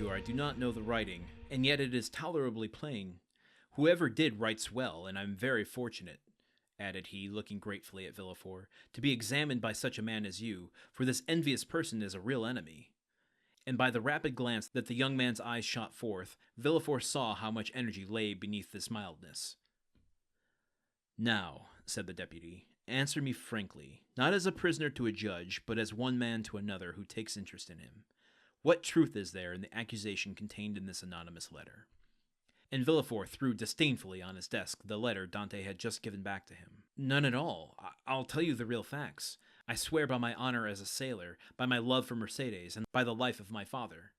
monsieur, I do not know the writing, and yet it is tolerably plain. Whoever did writes well, and I am very fortunate, added he, looking gratefully at Villefort, to be examined by such a man as you, for this envious person is a real enemy. And by the rapid glance that the young man's eyes shot forth, Villefort saw how much energy lay beneath this mildness. Now, said the deputy, answer me frankly, not as a prisoner to a judge, but as one man to another who takes interest in him. What truth is there in the accusation contained in this anonymous letter? And Villefort threw disdainfully on his desk the letter Dantès had just given back to him. None at all. I'll tell you the real facts. I swear by my honor as a sailor, by my love for Mercédès, and by the life of my father.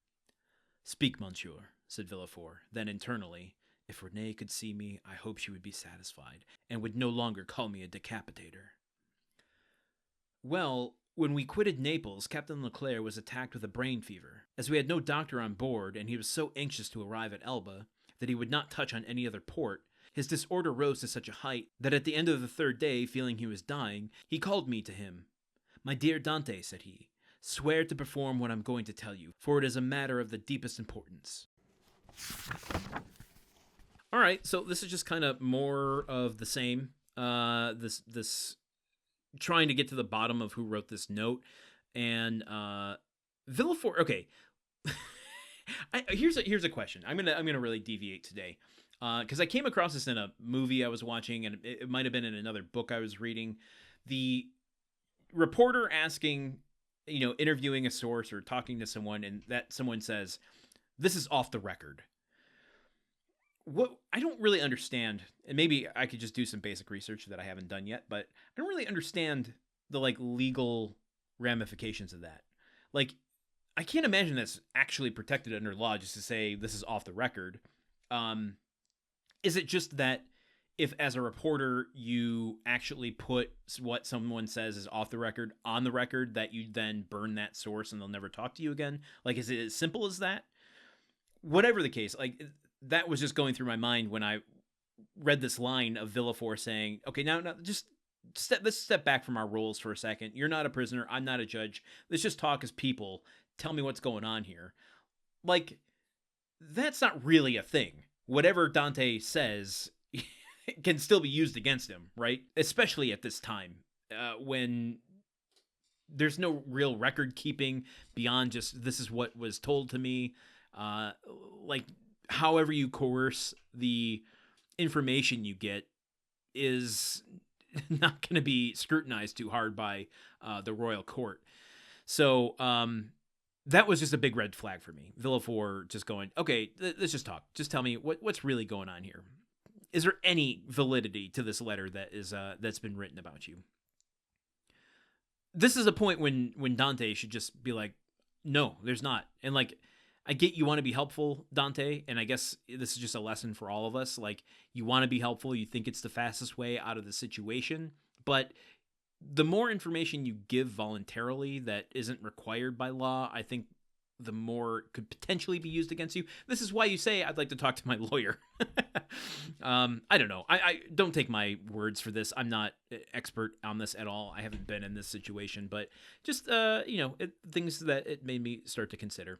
Speak, monsieur, said Villefort. Then internally, if Renée could see me, I hope she would be satisfied, and would no longer call me a decapitator. Well, when we quitted Naples, Captain Leclère was attacked with a brain fever. As we had no doctor on board, and he was so anxious to arrive at Elba that he would not touch on any other port, his disorder rose to such a height that at the end of the third day, feeling he was dying, he called me to him. My dear Dantès, said he, swear to perform what I'm going to tell you, for it is a matter of the deepest importance. All right, so this is just kind of more of the same. This trying to get to the bottom of who wrote this note, and Villefort. Okay, here's a question. I'm gonna really deviate today, because I came across this in a movie I was watching, and it might have been in another book I was reading. The reporter asking, interviewing a source or talking to someone, and that someone says, "This is off the record." What I don't really understand, and maybe I could just do some basic research that I haven't done yet, but I don't really understand the legal ramifications of that. I can't imagine that's actually protected under law just to say this is off the record. Is it just that if as a reporter you actually put what someone says is off the record on the record, that you then burn that source and they'll never talk to you again? Is it as simple as that? Whatever the case, that was just going through my mind when I read this line of Villefort saying, okay, now just let's step back from our roles for a second. You're not a prisoner. I'm not a judge. Let's just talk as people. Tell me what's going on here. That's not really a thing. Whatever Dantès says can still be used against him, right? Especially at this time when there's no real record keeping beyond just this is what was told to me. However you coerce the information you get is not going to be scrutinized too hard by the royal court. So that was just a big red flag for me. Villefort just going, okay, let's just talk. Just tell me what's really going on here. Is there any validity to this letter that is that's been written about you? This is a point when Dantès should just be like, no, there's not. And I get you want to be helpful, Dantès, and I guess this is just a lesson for all of us. You want to be helpful, you think it's the fastest way out of the situation, but the more information you give voluntarily that isn't required by law, I think the more could potentially be used against you. This is why you say, I'd like to talk to my lawyer. I don't know. I don't take my words for this. I'm not expert on this at all. I haven't been in this situation, but just, things that it made me start to consider.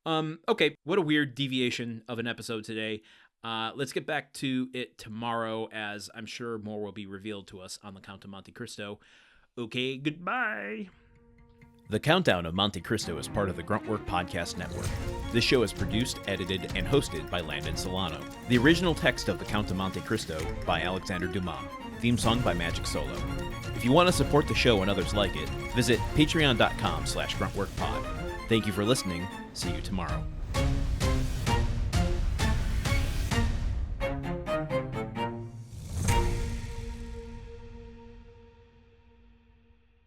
Okay, what a weird deviation of an episode today. Let's get back to it tomorrow, as I'm sure more will be revealed to us on the Count of Monte Cristo. Okay, goodbye. The Countdown of Monte Cristo is part of the Gruntwork Podcast Network. This show is produced, edited, and hosted by Landon Solano. The original text of The Count of Monte Cristo by Alexander Dumas. Theme song by Magic Solo. If you want to support the show and others like it, visit patreon.com/gruntworkpod. Thank you for listening. See you tomorrow.